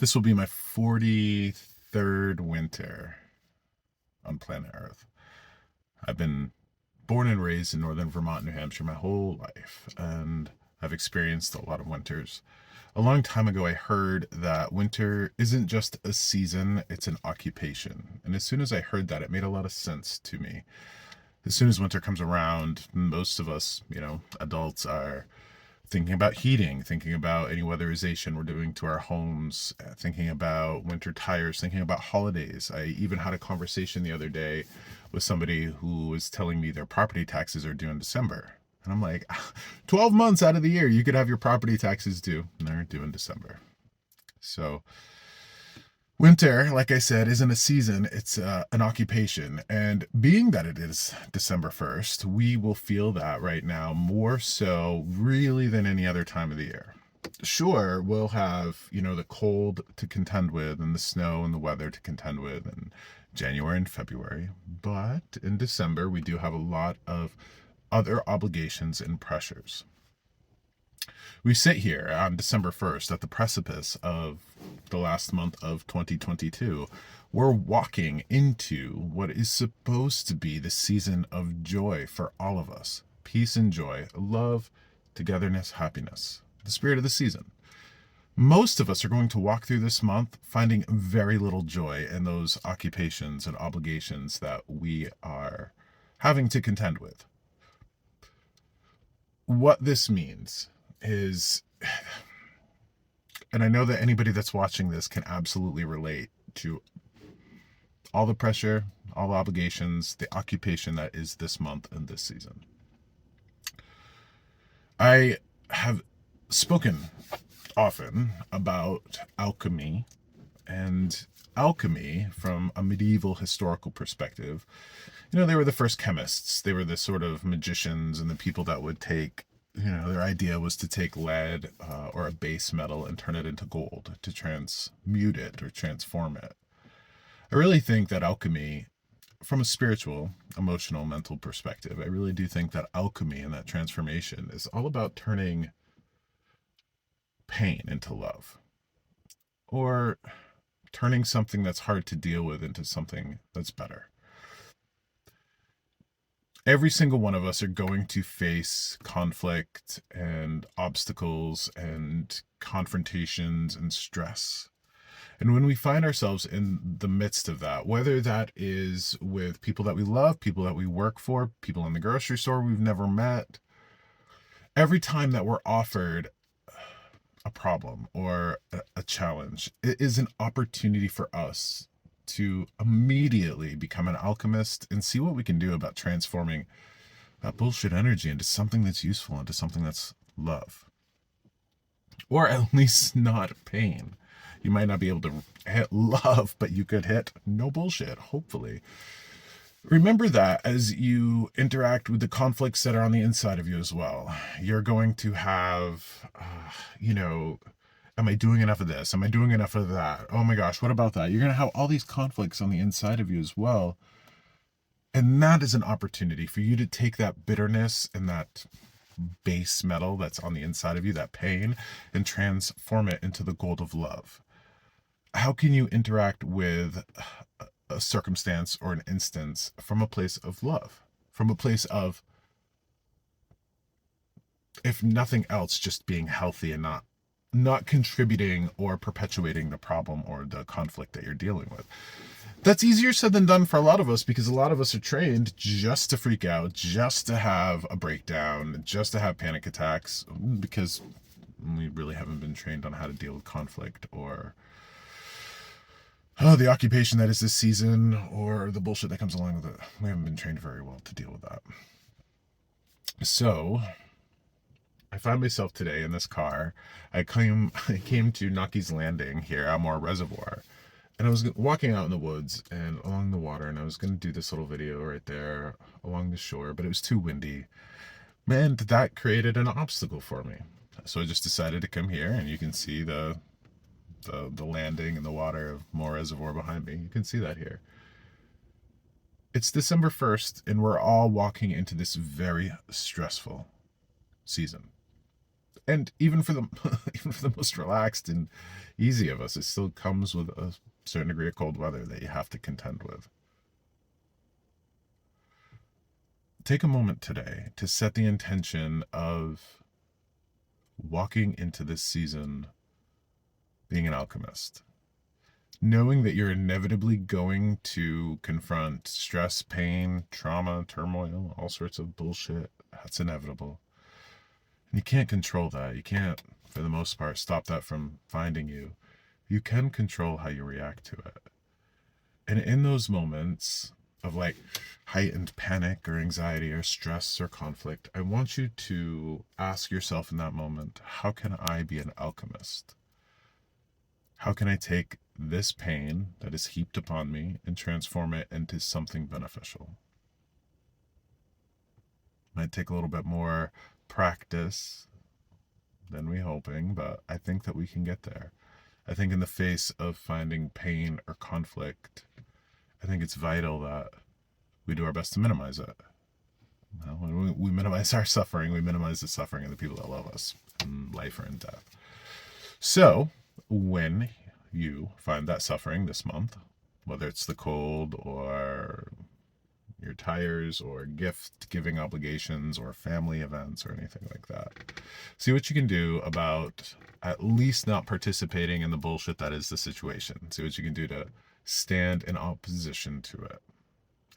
This will be my 43rd winter on planet Earth. I've been born and raised in northern Vermont, New Hampshire my whole life, and I've experienced a lot of winters. A long time ago, I heard that winter isn't just a season, it's an occupation. And as soon as I heard that, it made a lot of sense to me. As soon as winter comes around, most of us, adults are thinking about heating, thinking about any weatherization we're doing to our homes, thinking about winter tires, thinking about holidays. I even had a conversation the other day with somebody who was telling me their property taxes are due in December. And I'm like, 12 months out of the year, you could have your property taxes due, and they're due in December. So winter, like I said, isn't a season, it's an occupation. And being that it is December 1st, we will feel that right now more so really than any other time of the year. Sure, we'll have, the cold to contend with and the snow and the weather to contend with in January and February. But in December, we do have a lot of other obligations and pressures. We sit here on December 1st at the precipice of the last month of 2022. We're walking into what is supposed to be the season of joy for all of us. Peace and joy, love, togetherness, happiness, the spirit of the season. Most of us are going to walk through this month finding very little joy in those occupations and obligations that we are having to contend with. What this means is, and I know that anybody that's watching this can absolutely relate to all the pressure, all the obligations, the occupation that is this month and this season. I have spoken often about alchemy, and alchemy from a medieval historical perspective. They were the first chemists. They were the sort of magicians and the people that would take, their idea was to take lead or a base metal and turn it into gold, to transmute it or transform it. I really think that alchemy, from a spiritual, emotional, mental perspective, I really do think that alchemy and that transformation is all about turning pain into love, or turning something that's hard to deal with into something that's better. Every single one of us are going to face conflict and obstacles and confrontations and stress. And when we find ourselves in the midst of that, whether that is with people that we love, people that we work for, people in the grocery store we've never met, every time that we're offered a problem or a challenge, it is an opportunity for us to immediately become an alchemist and see what we can do about transforming that bullshit energy into something that's useful, into something that's love. Or at least not pain. You might not be able to hit love, but you could hit no bullshit, hopefully. Remember that as you interact with the conflicts that are on the inside of you as well. You're going to have, am I doing enough of this? Am I doing enough of that? Oh my gosh, what about that? You're going to have all these conflicts on the inside of you as well. And that is an opportunity for you to take that bitterness and that base metal that's on the inside of you, that pain, and transform it into the gold of love. How can you interact with a circumstance or an instance from a place of love, from a place of, if nothing else, just being healthy and not contributing or perpetuating the problem or the conflict that you're dealing with? That's easier said than done for a lot of us, because a lot of us are trained just to freak out, just to have a breakdown, just to have panic attacks, because we really haven't been trained on how to deal with conflict or the occupation that is this season or the bullshit that comes along with it. We haven't been trained very well to deal with that. So I found myself today in this car. I came to Nucky's Landing here at Moore Reservoir. And I was walking out in the woods and along the water, and I was going to do this little video right there along the shore, but it was too windy. Man, that created an obstacle for me. So I just decided to come here, and you can see the landing and the water of Moore Reservoir behind me. You can see that here. It's December 1st, and we're all walking into this very stressful season. And even for the most relaxed and easy of us. It still comes with a certain degree of cold weather that you have to contend with. Take a moment today to set the intention of walking into this season being an alchemist, knowing that you're inevitably going to confront stress, pain, trauma, turmoil, all sorts of bullshit. That's inevitable. And you can't control that. You can't, for the most part, stop that from finding you. You can control how you react to it. And in those moments of like heightened panic or anxiety or stress or conflict, I want you to ask yourself in that moment, how can I be an alchemist? How can I take this pain that is heaped upon me and transform it into something beneficial? Might take a little bit more practice than we're hoping, but I think that we can get there. I think in the face of finding pain or conflict, I think it's vital that we do our best to minimize it. Well, when we minimize our suffering, we minimize the suffering of the people that love us in life or in death. So, when you find that suffering this month, whether it's the cold or your tires or gift giving obligations or family events or anything like that, see what you can do about at least not participating in the bullshit that is the situation. See what you can do to stand in opposition to it.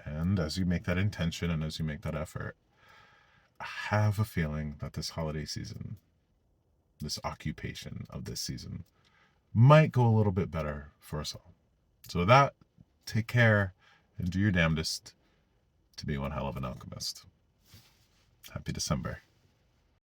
And as you make that intention and as you make that effort, I have a feeling that this holiday season, this occupation of this season, might go a little bit better for us all. So with that, take care and do your damnedest to be one hell of an alchemist. Happy December.